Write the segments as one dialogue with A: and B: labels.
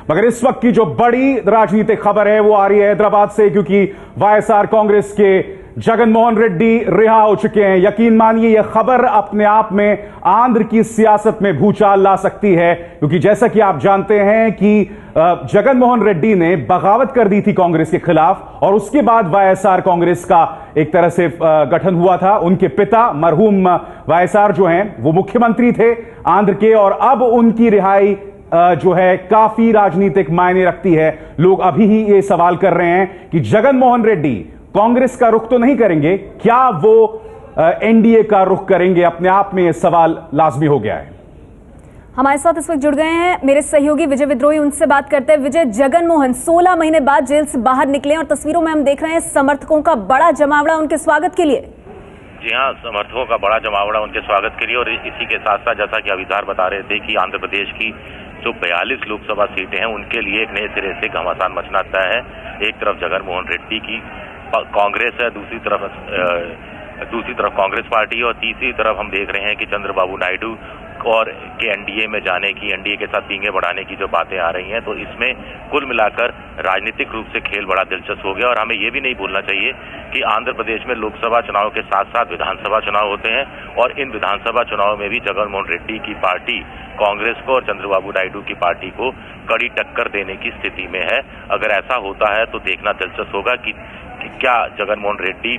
A: मगर इस वक्त की जो बड़ी राजनीतिक खबर है वो आ रही है हैदराबाद से, क्योंकि वाईएसआर कांग्रेस के जगन मोहन रेड्डी रिहा हो चुके हैं। यकीन मानिए यह खबर अपने आप में आंध्र की सियासत में भूचाल ला सकती है, क्योंकि जैसा कि आप जानते हैं कि जगन मोहन रेड्डी ने बगावत कर दी थी कांग्रेस के खिलाफ और उसके बाद वाईएसआर कांग्रेस का एक तरह से गठन हुआ था। उनके पिता मरहूम वाईएसआर जो हैं वो मुख्यमंत्री थे आंध्र के, और अब उनकी रिहाई जो है काफी राजनीतिक मायने रखती है। लोग अभी ही ये सवाल कर रहे हैं कि जगन मोहन रेड्डी कांग्रेस का रुख तो नहीं करेंगे, क्या वो एनडीए का रुख करेंगे? अपने आप में यह सवाल लाजमी हो गया है।
B: हमारे साथ इस वक्त जुड़ गए हैं मेरे सहयोगी विजय विद्रोही, उनसे बात करते हैं। विजय, जगन मोहन 16 महीने बाद जेल से बाहर निकले और तस्वीरों में हम देख रहे हैं समर्थकों का बड़ा जमावड़ा उनके स्वागत के लिए।
C: जी हाँ, समर्थकों का बड़ा जमावड़ा उनके स्वागत के लिए। और इसी के साथ साथ जैसा कि अविदार बता रहे थे कि आंध्र प्रदेश की जो 42 लोकसभा सीटें हैं उनके लिए एक नए सिरे से घमासान मचना तय है। एक तरफ जगन मोहन रेड्डी की कांग्रेस है, दूसरी तरफ कांग्रेस पार्टी, और तीसरी तरफ हम देख रहे हैं कि चंद्रबाबू नायडू और के एनडीए में जाने की, एनडीए के साथ पींगे बढ़ाने की जो बातें आ रही हैं। तो इसमें कुल मिलाकर राजनीतिक रूप से खेल बड़ा दिलचस्प हो गया। और हमें ये भी नहीं भूलना चाहिए कि आंध्र प्रदेश में लोकसभा चुनाव के साथ साथ विधानसभा चुनाव होते हैं, और इन विधानसभा चुनाव में भी जगन मोहन रेड्डी की पार्टी कांग्रेस को और चंद्रबाबू नायडू की पार्टी को कड़ी टक्कर देने की स्थिति में है। अगर ऐसा होता है तो देखना दिलचस्प होगा कि क्या जगन मोहन रेड्डी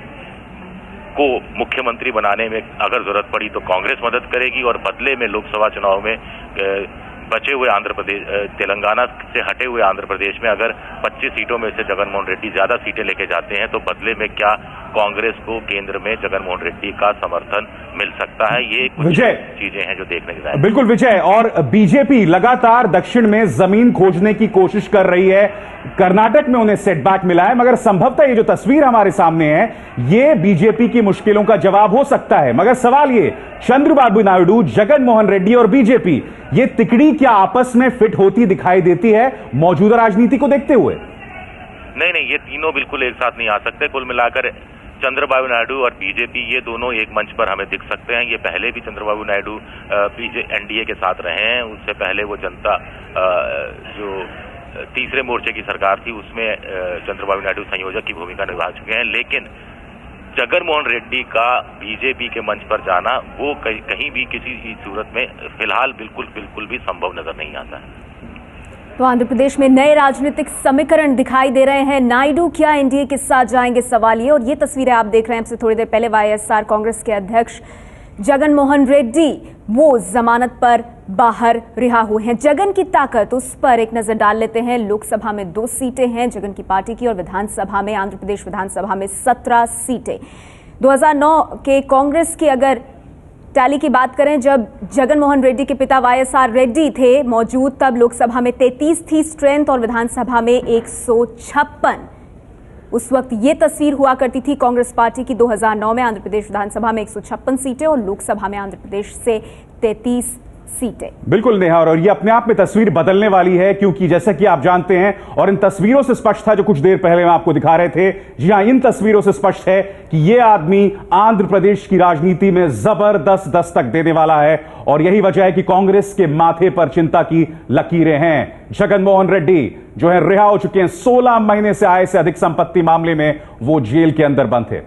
C: को मुख्यमंत्री बनाने में अगर जरूरत पड़ी तो कांग्रेस मदद करेगी, और बदले में लोकसभा चुनाव में बचे हुए आंध्र प्रदेश, तेलंगाना से हटे हुए आंध्र प्रदेश में अगर 25 सीटों में से जगन मोहन रेड्डी ज्यादा सीटें लेके जाते हैं तो बदले में क्या कांग्रेस को केंद्र में जगन मोहन रेड्डी का समर्थन मिल सकता है। ये कुछ चीजें हैं जो देखने की जाए।
A: बिल्कुल विजय, और बीजेपी लगातार दक्षिण में जमीन खोजने की कोशिश कर रही है। कर्नाटक में उन्हें सेटबैक मिला है, मगर संभवतः ये जो तस्वीर हमारे सामने है ये बीजेपी की मुश्किलों का जवाब हो सकता है। मगर सवाल ये, चंद्रबाबू नायडू, जगन मोहन रेड्डी और बीजेपी, ये तिकड़ी क्या आपस में फिट होती दिखाई देती है मौजूदा राजनीति को देखते हुए?
C: नहीं, ये तीनों बिल्कुल एक साथ नहीं आ सकते। कुल मिलाकर चंद्रबाबू नायडू और बीजेपी ये दोनों एक मंच पर हमें दिख सकते हैं। ये पहले भी चंद्रबाबू नायडू एनडीए के साथ रहे हैं। उससे पहले वो जनता जो तीसरे मोर्चे की सरकार थी उसमें चंद्रबाबू नायडू संयोजक की भूमिका निभा चुके हैं। लेकिन जगन मोहन रेड्डी का बीजेपी के मंच पर जाना वो कहीं भी किसी सूरत में फिलहाल बिल्कुल भी संभव नजर नहीं आता है।
B: तो आंध्र प्रदेश में नए राजनीतिक समीकरण दिखाई दे रहे हैं। नायडू क्या एनडीए के साथ जाएंगे, सवाल ये। और ये तस्वीरें आप देख रहे हैं, हमसे थोड़ी देर पहले वाईएसआर कांग्रेस के अध्यक्ष जगन मोहन रेड्डी वो जमानत पर बाहर रिहा हुए हैं। जगन की ताकत, उस पर एक नजर डाल लेते हैं। लोकसभा में 2 सीटें हैं जगन की पार्टी की, और विधानसभा में, आंध्र प्रदेश विधानसभा में 17 सीटें। 2009 के कांग्रेस की अगर टैली की बात करें, जब जगन मोहन रेड्डी के पिता वाईएसआर रेड्डी थे मौजूद, तब लोकसभा में 33 थी स्ट्रेंथ और विधानसभा में 156। उस वक्त ये तस्वीर हुआ करती थी कांग्रेस पार्टी की। 2009 में आंध्र प्रदेश विधानसभा में 156 सीटें और लोकसभा में आंध्र प्रदेश से 33 सीटें।
A: बिल्कुल नेहा, और ये अपने आप में तस्वीर बदलने वाली है, क्योंकि जैसा कि आप जानते हैं और इन तस्वीरों से स्पष्ट था जो कुछ देर पहले हम आपको दिखा रहे थे, जी हां, इन तस्वीरों से स्पष्ट है कि ये आदमी आंध्र प्रदेश की राजनीति में जबरदस्त दस्तक देने वाला है। और यही वजह है कि कांग्रेस के माथे पर चिंता की लकीरें हैं। जगन मोहन रेड्डी जो है रिहा हो चुके हैं। 16 महीने से आय से अधिक संपत्ति मामले में वो जेल के अंदर बंद थे।